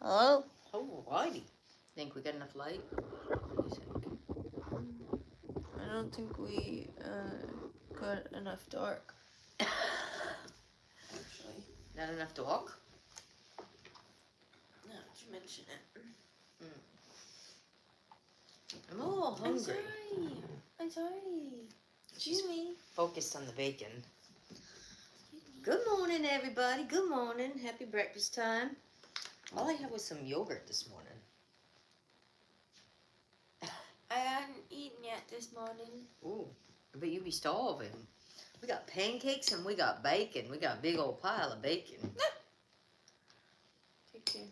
Hello? Alrighty. Think we got enough light? What do you think? I don't think we got enough dark. Actually. Not enough to walk? Now that you mention it. I'm a little hungry. I'm sorry. Excuse me. Focused on the bacon. Good morning, everybody. Good morning. Happy breakfast time. All I had was some yogurt this morning. I hadn't eaten yet this morning. Ooh, but you be starving. We got pancakes and we got bacon. We got a big old pile of bacon. Take care.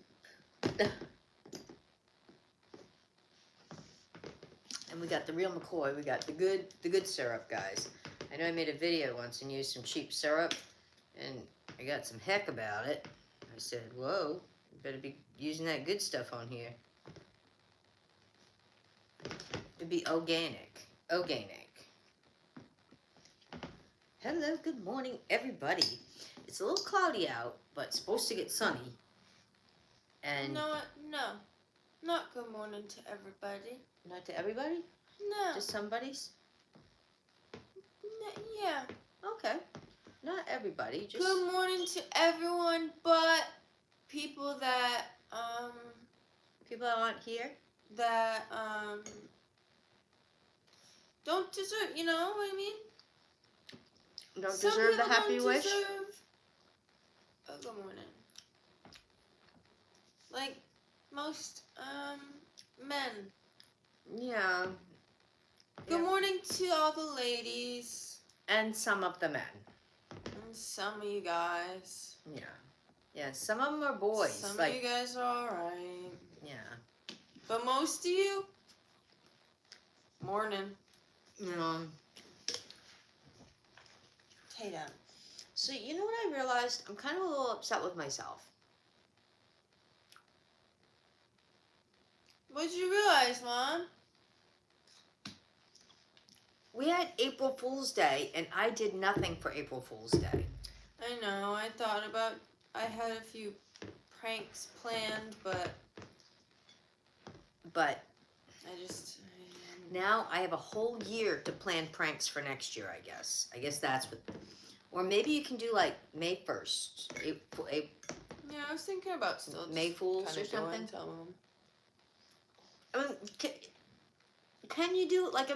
And we got the real McCoy. We got the good syrup, guys. I know I made a video once and used some cheap syrup, and I got some heck about it. I said, whoa, you better be using that good stuff on here. It'd be organic. Organic. Hello, good morning, everybody. It's a little cloudy out, but it's supposed to get sunny. And No. Not good morning to everybody. not to everybody? No. Just somebody's? Yeah. Okay. Not everybody, just Good morning to everyone but people that people that aren't here. Don't deserve, you know what I mean? Don't Some deserve the people happy don't wish. deserve a good morning. Like most men. Yeah. Good morning to all the ladies And some of the men. and some of you guys. Yeah. Yeah, some of them are boys. Some like, of you guys are alright. yeah. But most of you, morning. You know. Hey, down. So, you know what I realized? I'm kind of a little upset with myself. What'd you realize, Mom? We had April Fool's Day, and I did nothing for April Fool's Day. I know, I had a few pranks planned, but now I have a whole year to plan pranks for next year, I guess. I guess that's what... Or maybe you can do, like, May 1st. April, yeah, I was thinking about still May Fools or something. I mean, can you do, like,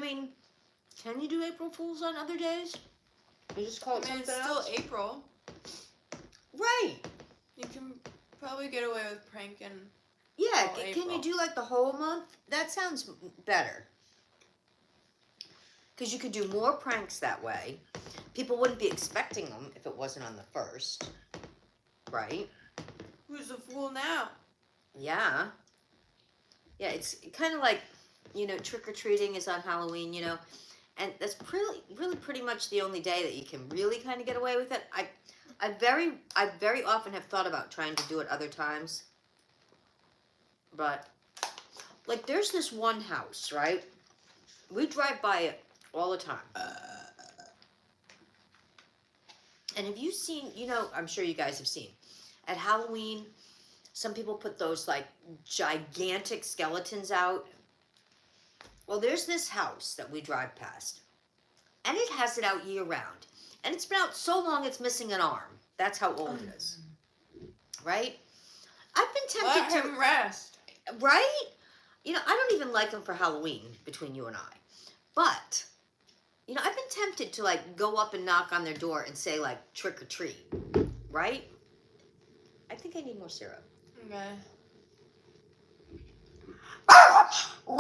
can you do April Fools on other days? You just call it something it's still else? April. Right. You can probably get away with pranking. Yeah, all can April. you do, like, the whole month? That sounds better. Because you could do more pranks that way. People wouldn't be expecting them if it wasn't on the 1st. Right? Who's the fool now? Yeah. Yeah, it's kind of like, you know, trick-or-treating is on Halloween, you know. And that's really pretty much the only day that you can really kind of get away with it. I very often have thought about trying to do it other times. But, like, there's this one house, right? We drive by it all the time. And have you seen, you know, I'm sure you guys have seen, at Halloween, some people put those, like, gigantic skeletons out. Well, there's this house that we drive past, and it has it out year-round. And it's been out so long it's missing an arm. That's how old it is. Right? I've been tempted Let him rest. Right? You know, I don't even like them for Halloween, between you and I. But, you know, I've been tempted to, like, go up and knock on their door and say, like, trick or treat. Right? I think I need more syrup. Okay. What?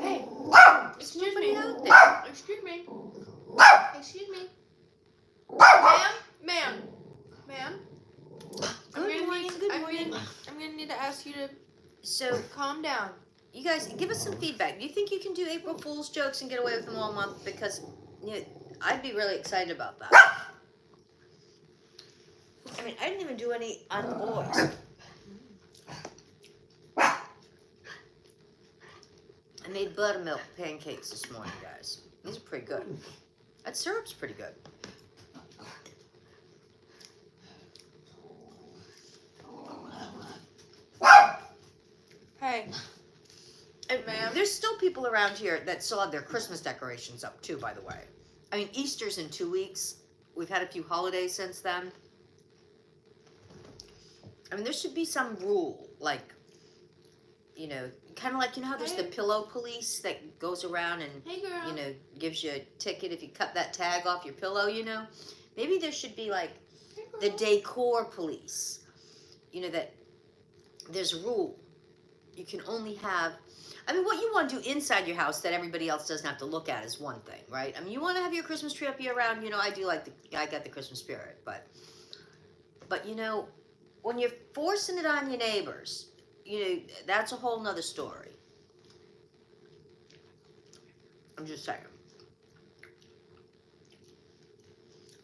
Hey, Excuse me. out there. Excuse me. Ma'am. Good morning. I'm gonna need to ask you to So, calm down. you guys, give us some feedback. Do you think you can do April Fool's jokes and get away with them all month? Because, you know, I'd be really excited about that. I mean, I didn't even do any on the boys. I made buttermilk pancakes this morning, guys. These are pretty good. That syrup's pretty good. Hey, And ma'am. there's still people around here that still have their Christmas decorations up too, by the way. I mean, Easter's in 2 weeks. We've had a few holidays since then. I mean, there should be some rule, like, you know, kind of like, you know how there's the Hey. pillow police that goes around and, Hey, girl. you know, gives you a ticket if you cut that tag off your pillow, you know? Maybe there should be, like, Hey, girl. the decor police. You know, that there's a rule. You can only have, I mean, what you want to do inside your house that everybody else doesn't have to look at is one thing, right? I mean, you want to have your Christmas tree up year round. You know, I do like I got the Christmas spirit, but you know, when you're forcing it on your neighbors, you know, that's a whole nother story. I'm just saying.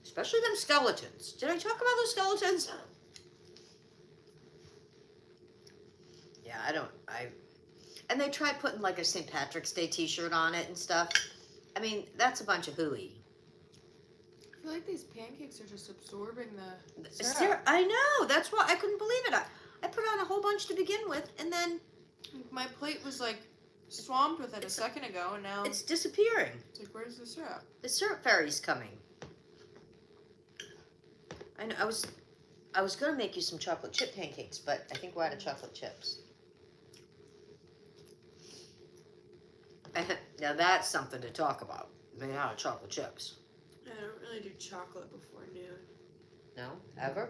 Especially them skeletons. Did I talk about those skeletons? Yeah, and they tried putting like a St. Patrick's Day t-shirt on it and stuff. I mean, that's a bunch of hooey. I feel like these pancakes are just absorbing the syrup. I know, that's why I couldn't believe it. I put on a whole bunch to begin with, and then My plate was like swamped with it a second ago, and now it's disappearing. it's like, where's the syrup? The syrup fairy's coming. I know, I was gonna make you some chocolate chip pancakes, but I think we're out of chocolate chips. Now that's something to talk about. Made out of chocolate chips. I don't really do chocolate before noon. No? Ever?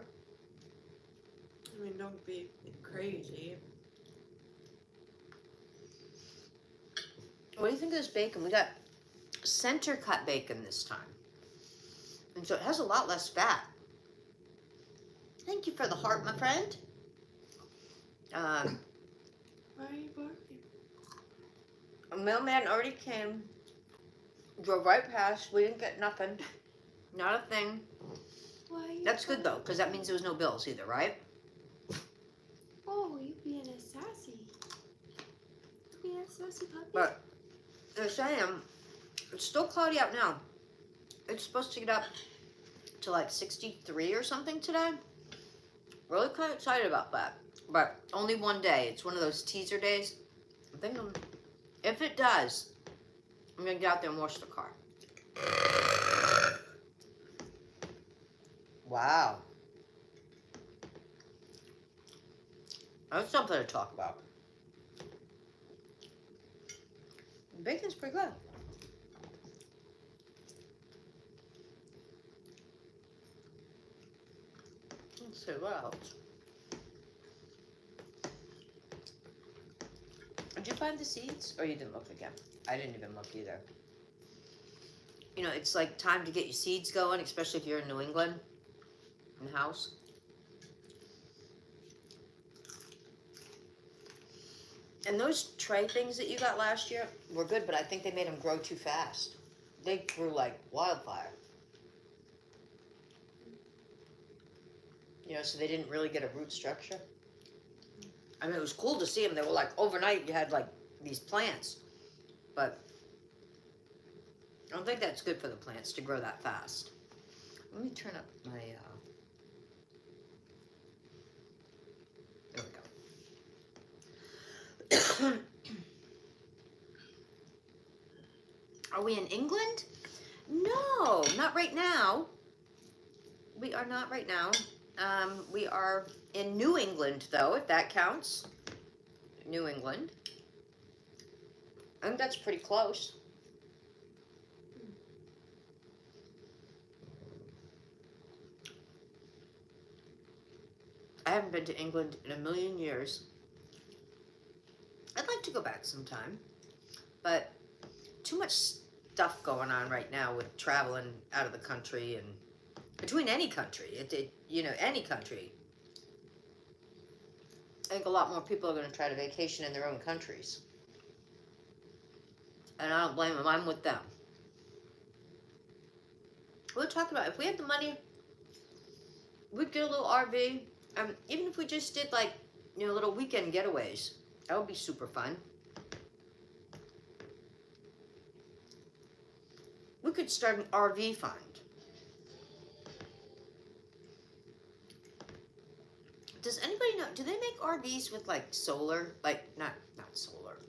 I mean, don't be crazy. What do you think of this bacon? We got center cut bacon this time. And so it has a lot less fat. Thank you for the heart, my friend. Why are you barking? A mailman already came, drove right past. We didn't get nothing. Not a thing. Why are you That's good though, because that means there was no bills either, right? Oh, you being a sassy. You being a sassy puppy. But they're saying it's still cloudy out now. It's supposed to get up to like 63 or something today. Really kind of excited about that. But only one day. It's one of those teaser days. I'm thinking, if it does, I'm going to get out there and wash the car. Wow. That's something to talk about. The bacon's pretty good. Let's see, what else? Did you find the seeds? Or you didn't look again? I didn't even look either. You know, it's like time to get your seeds going, especially if you're in New England, in the house. And those tray things that you got last year were good, but I think they made them grow too fast. They grew like wildfire. You know, so they didn't really get a root structure. I mean, it was cool to see them. They were like, overnight you had like these plants. But I don't think that's good for the plants to grow that fast. Let me turn up my, there we go. Are we in England? No, not right now. We are not right now. We are in New England, though, if that counts. New England. I think that's pretty close. I haven't been to England in a million years. I'd like to go back sometime, but too much stuff going on right now with traveling out of the country and between any country, you know, any country. I think a lot more people are going to try to vacation in their own countries. And I don't blame them. I'm with them. We're talking about if we had the money, we'd get a little RV. Even if we just did like, you know, little weekend getaways, that would be super fun. could start an RV fund. Does anybody know, do they make RVs with like solar, like not solar,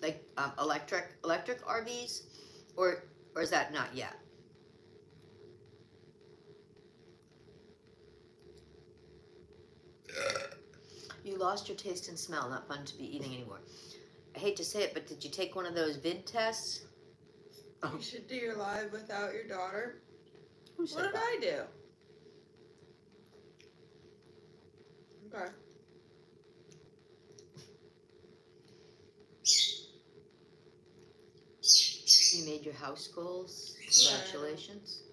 like electric RVs, or is that not yet? You lost your taste and smell, not fun to be eating anymore. I hate to say it, but did you take one of those vid tests? You should do your live without your daughter. Who said What did that? I do? Okay. You made your house goals. Yeah. Congratulations.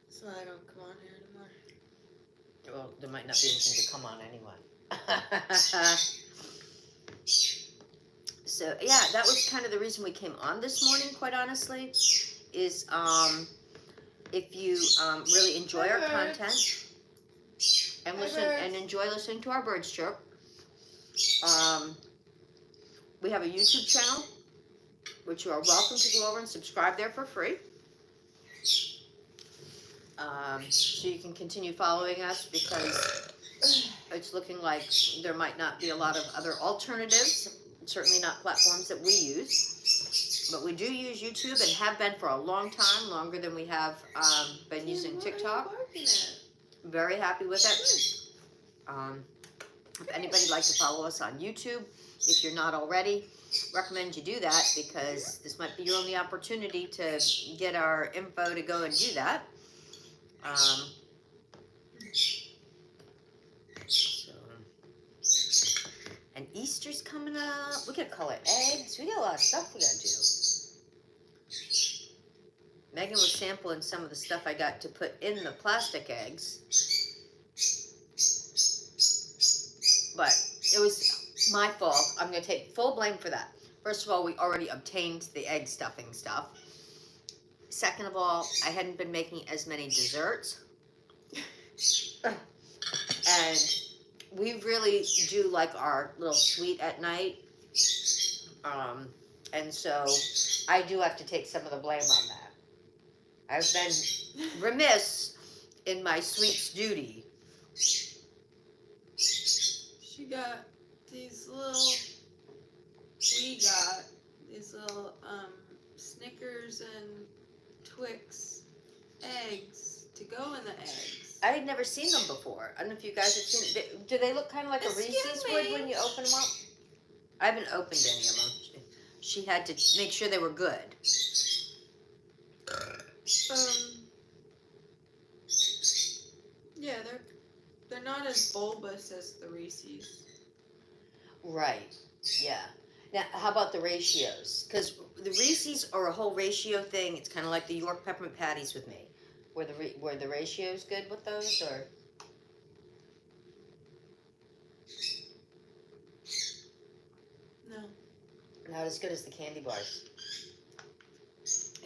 So I don't come on here anymore. Well, there might not be anything to come on anyway. So yeah, that was kind of the reason we came on this morning, quite honestly, is if you really enjoy our content and enjoy listening to our birds chirp, we have a YouTube channel which you are welcome to go over and subscribe there for free. So you can continue following us, because it's looking like there might not be a lot of other alternatives, certainly not platforms that we use. But we do use YouTube and have been for a long time, longer than we have been using TikTok. Very happy with it. If anybody'd like to follow us on YouTube, if you're not already, recommend you do that, because this might be your only opportunity to get our info to go and do that. And Easter's coming up. We gotta color eggs. We got a lot of stuff we gotta do. Megan was sampling some of the stuff I got to put in the plastic eggs, but it was my fault. I'm gonna take full blame for that. First of all, we already obtained the egg stuffing stuff. Second of all, I hadn't been making as many desserts. And we really do like our little sweet at night. And so I do have to take some of the blame on that. I've been remiss in my sweets duty. She got these little, Snickers and Twix eggs to go in the eggs. I had never seen them before. I don't know if you guys have seen it. Do they look kind of like a Reese's would when you open them up? I haven't opened any of them. She had to make sure they were good. Yeah, they're not as bulbous as the Reese's. Right. Yeah. Now, how about the ratios? Because the Reese's are a whole ratio thing. It's kind of like the York peppermint patties with me. Were the ratios good with those, or? No. Not as good as the candy bars.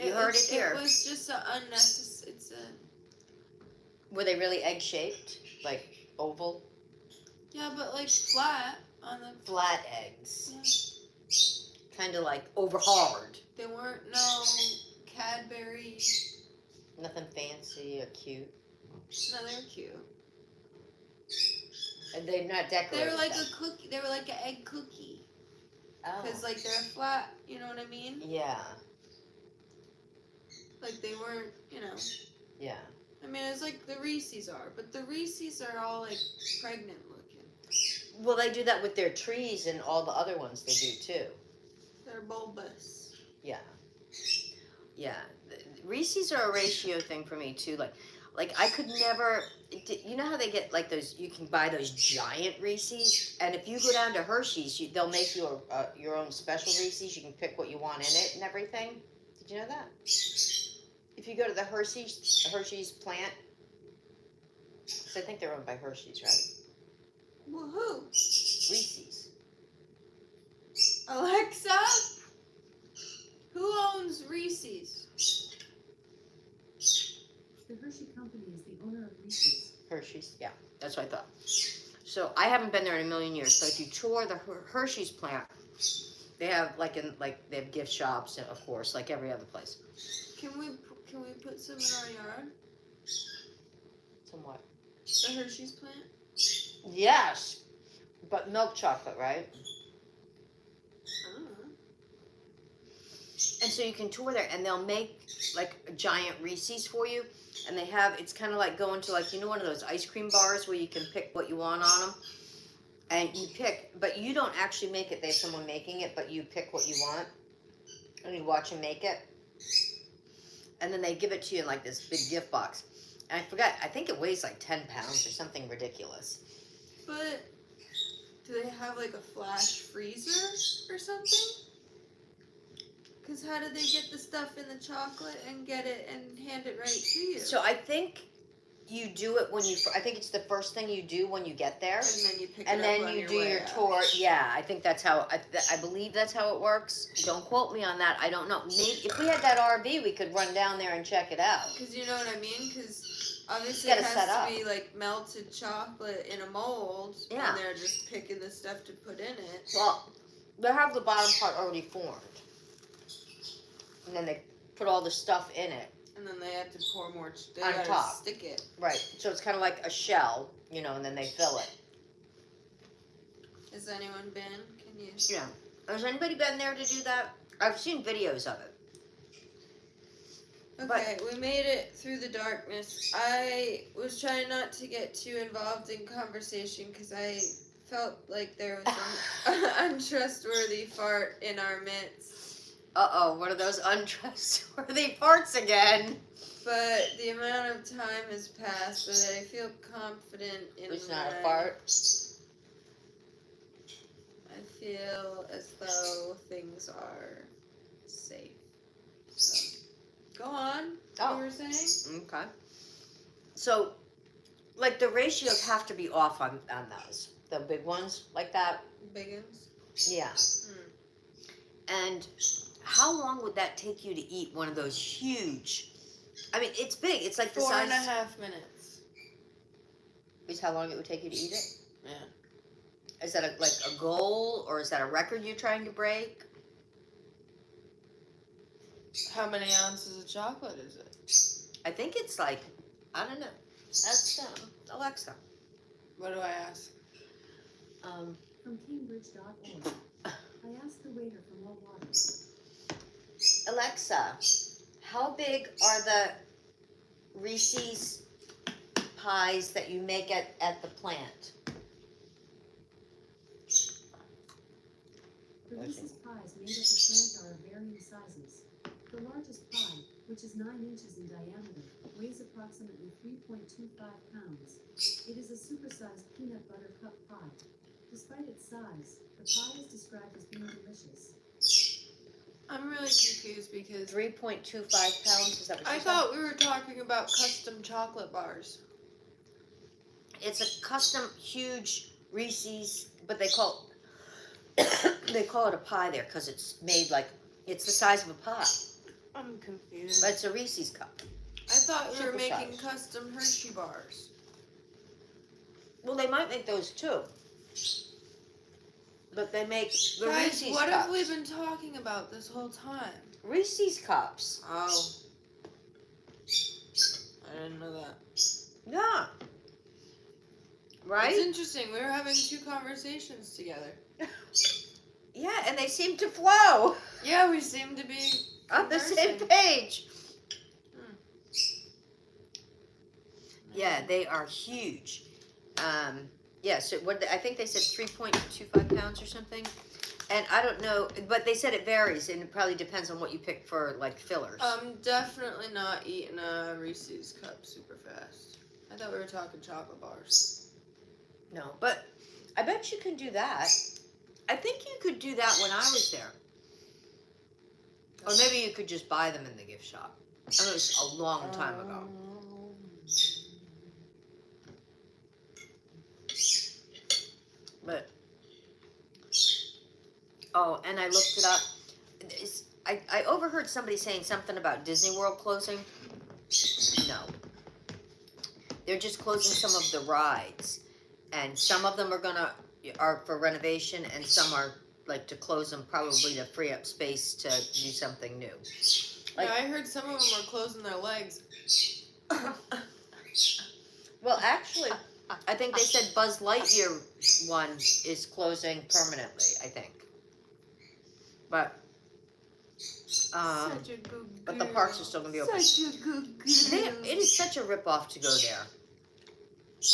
You heard it here. It was just an unnecessary. Were they really egg shaped, like oval? Yeah, but like flat on the. Flat eggs. Yeah. Kind of like over hard. They weren't no Cadbury. Nothing fancy or cute. No, they were cute. And they're not decorated. They were like a cookie. They were like an egg cookie. Oh. Because like they're flat. You know what I mean? Yeah. Like they weren't. You know. Yeah. I mean, it's like the Reese's are, but the Reese's are all like pregnant looking. Well, they do that with their trees and all the other ones they do too. They're bulbous. Yeah. Yeah. Reese's are a ratio thing for me too. Like I could never. You know how they get like those? You can buy those giant Reese's, and if you go down to Hershey's, they'll make you your own special Reese's. You can pick what you want in it and everything. Did you know that? If you go to the Hershey's plant, so I think they're owned by Hershey's, right? Well, who? Reese's. Alexa? Who owns Reese's? The Hershey Company is the owner of Reese's. Hershey's, yeah, that's what I thought. So I haven't been there in a million years, but if you tour the Hershey's plant, They have they have gift shops, of course, like every other place. Can we put some in our yard? Somewhat. The Hershey's plant? Yes, but milk chocolate, right? I don't know. And so you can tour there, and they'll make like a giant Reese's for you, and they have it's kind of like going to one of those ice cream bars where you can pick what you want on them, and you pick, but you don't actually make it. There's someone making it, but you pick what you want, and you watch them make it, and then they give it to you in like this big gift box. And I forgot, I think it weighs like 10 pounds or something ridiculous. But do they have like a flash freezer or something? Because how do they get the stuff in the chocolate and get it and hand it right to you? So I think you do it I think it's the first thing you do when you get there. And then you pick And it then up on you your do way your out. tour. Yeah, I think that's how, I believe that's how it works. Don't quote me on that. I don't know. Maybe if we had that RV, we could run down there and check it out. Because you know what I mean? Because obviously Gotta it set has up. to be like melted chocolate in a mold. Yeah. And they're just picking the stuff to put in it. Well, they have the bottom part already formed. And then they put all the stuff in it. And then they have to pour more. They On gotta top. stick it. Right. So it's kind of like a shell, and then they fill it. Has anyone been? Can you? Yeah. Has anybody been there to do that? I've seen videos of it. Okay, we made it through the darkness. I was trying not to get too involved in conversation because I felt like there was an untrustworthy fart in our midst. Uh-oh, one of those untrustworthy farts again. But the amount of time has passed so that I feel confident in It's not a my- fart. I feel as though things are safe. So, go on. Oh. You were saying? Okay. So, like, the ratios have to be off on those. The big ones, like that. Biggins? Yeah. And how long would that take you to eat one of those huge? I mean, it's big. It's like the 4.5 size. minutes. Is how long it would take you to eat it? Yeah. Is that a goal, or is that a record you're trying to break? How many ounces of chocolate is it? I think it's like, I don't know. That's Alexa. What do I ask? From Cambridge.org. I asked the waiter for more water. Alexa, how big are the Reese's pies that you make at the plant? The Reese's pies made at the plant are of varying sizes. The largest pie, which is 9 inches in diameter, weighs approximately 3.25 pounds. It is a supersized peanut butter cup pie. Despite its size, the pie is described as being delicious. I'm really confused because 3.25 pounds, is that what I you said? thought we were talking about custom chocolate bars. It's a custom huge Reese's, but they call they call it a pie there because it's made like, it's the size of a pie, I'm confused. but it's a Reese's cup. I thought we were super making size. custom Hershey bars. Well, they might make those too, but they make the Guys, Reese's what cups. have we been talking about this whole time? Reese's cups. Oh. I didn't know that. Yeah. Right? It's interesting. We were having two conversations together. Yeah, and they seem to flow Yeah, we seem to be on the same conversing. page. Hmm. Yeah, they are huge. Yeah, so I think they said 3.25 pounds or something. And I don't know, but they said it varies, and it probably depends on what you pick for, like, fillers. I'm definitely not eating a Reese's cup super fast. I thought we were talking chocolate bars. No, but I bet you can do that. I think you could do that when I was there. Or maybe you could just buy them in the gift shop. I know it was a long time ago. But, oh, and I looked it up. I overheard somebody saying something about Disney World closing. No. They're just closing some of the rides. And some of them are for renovation, and some are like to close them, probably to free up space to do something new. Like, yeah, I heard some of them are closing their legs. well, actually, I think they said Buzz Lightyear one is closing permanently. I think, but Such a good girl. but the parks are still gonna be open. Such a good girl. It is such a rip-off to go there. Did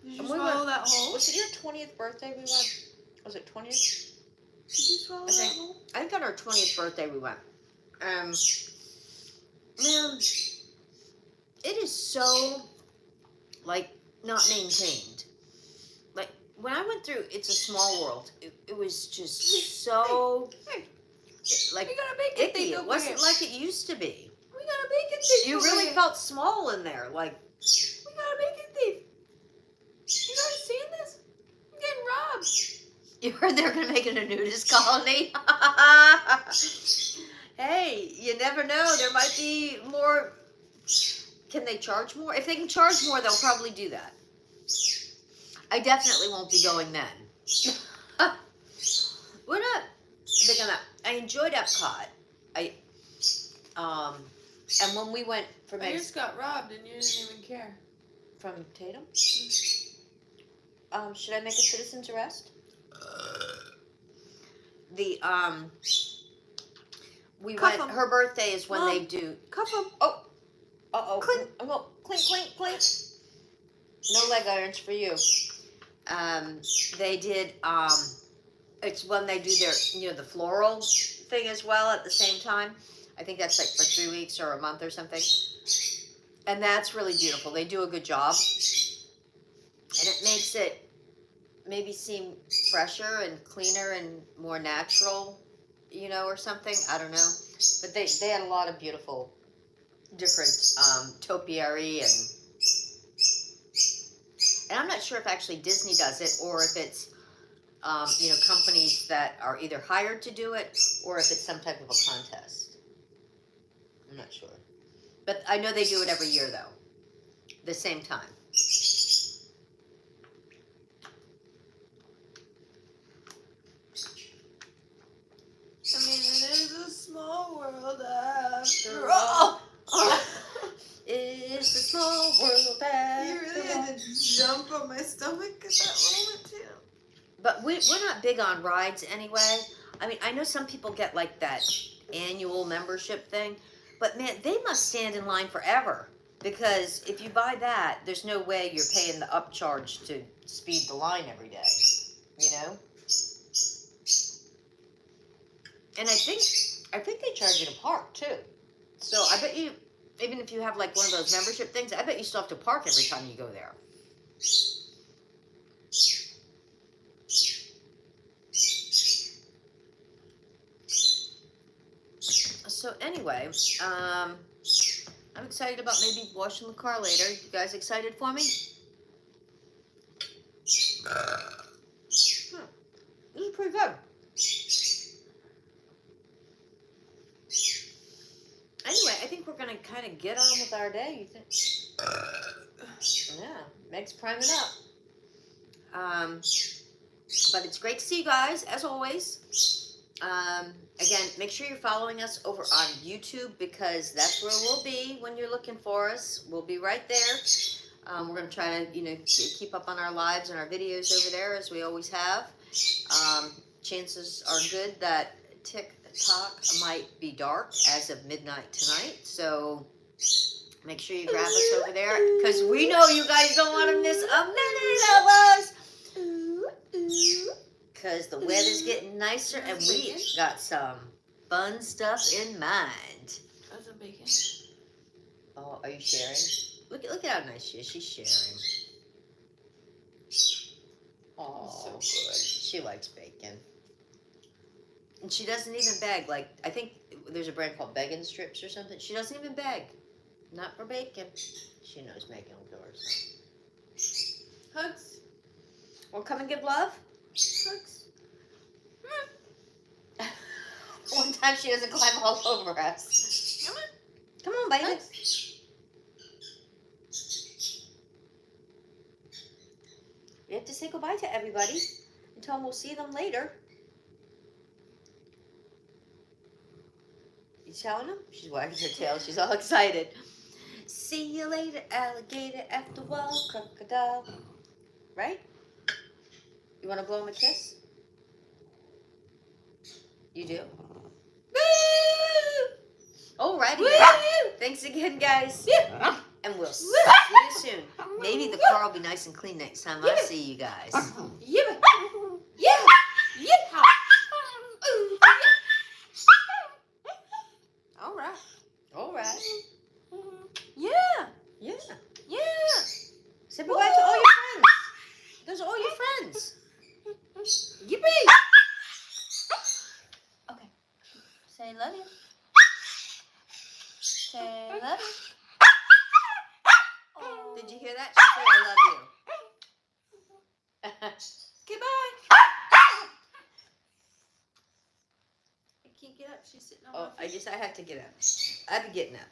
you And we swallow went- that whole? Was it your 20th birthday we went? Was it 20th? Did you swallow I that think- whole? I think on our 20th birthday we went. Man, it is so, like, not maintained. Like, when I went through It's a Small World, it was just so, Hey, like, we got a bacon icky. thing It over wasn't here. like it used to be. We got a bacon thief. You over really here. felt small in there. Like, We got a bacon thief. You guys seen this? I'm getting robbed. you heard they were going to make it a nudist colony? Hey, you never know. There might be more. Can they charge more? If they can charge more, they'll probably do that. I definitely won't be going then. We're not big on that. I enjoyed Epcot. And when we went for I just got robbed and you didn't even care. from Tatum, should I make a citizen's arrest? We Cuff went. 'em. Her birthday is when Mom. they do. Cuff him. Clink. I'm going clink, clink, clink. No leg irons for you. They did. It's when they do their, the floral thing as well at the same time. I think that's like for 3 weeks or a month or something. And that's really beautiful. They do a good job, and it makes it maybe seem fresher and cleaner and more natural, or something. I don't know. But they had a lot of beautiful, different topiary and I'm not sure if actually Disney does it or if it's companies that are either hired to do it or if it's some type of a contest. I'm not sure, but I know they do it every year though, the same time. I mean, it is a small world after all. It's a small world after You really all. had to jump on my stomach at that moment too. But we're not big on rides anyway. I mean, I know some people get like that annual membership thing, but man, they must stand in line forever because if you buy that, there's no way you're paying the upcharge to speed the line every day, And I think they charge you to park too. So I bet you, even if you have like one of those membership things, I bet you still have to park every time you go there. So anyway, I'm excited about maybe washing the car later. You guys excited for me? This is pretty good. Anyway, I think we're gonna kind of get on with our day. You think? Yeah, Meg's priming up. But it's great to see you guys as always. Again, make sure you're following us over on YouTube because that's where we'll be when you're looking for us. We'll be right there. We're going to try to, keep up on our lives and our videos over there as we always have. Chances are good that TikTok might be dark as of midnight tonight. So make sure you grab us over there because we know you guys don't want to miss a minute of us. Because the weather's getting nicer and we got some fun stuff in mind. That's a bacon. Oh, are you sharing? Look at how nice she is. She's sharing. Oh, So good. she likes bacon. And she doesn't even beg. Like, I think there's a brand called Bacon Strips or something. She doesn't even beg. Not for bacon. She knows Megan will do hers. Hugs. Well, come and give love. Hugs. One time she doesn't climb all over us. Come on. Come on, baby. Hugs. We have to say goodbye to everybody and tell them we'll see them later. You telling him? She's wagging her tail. She's all excited. See you later, alligator at the wall, crocodile. Right? You want to blow him a kiss? You do? Alrighty then. Thanks again, guys. And we'll see you soon. Maybe the car will be nice and clean next time I see you guys. Yeah. Yeah. Yeah. All right. All right. Yeah. Yeah. Yeah. Say bye-bye to all your friends. Those are all your friends. Yippee. Okay. Say love you. Say love you. Did you hear that? She said, I love you. Goodbye. I can't get up. She's sitting on Oh, my face. I had to get up. I'll be getting up.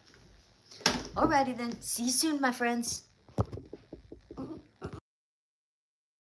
Alrighty then. See you soon, my friends.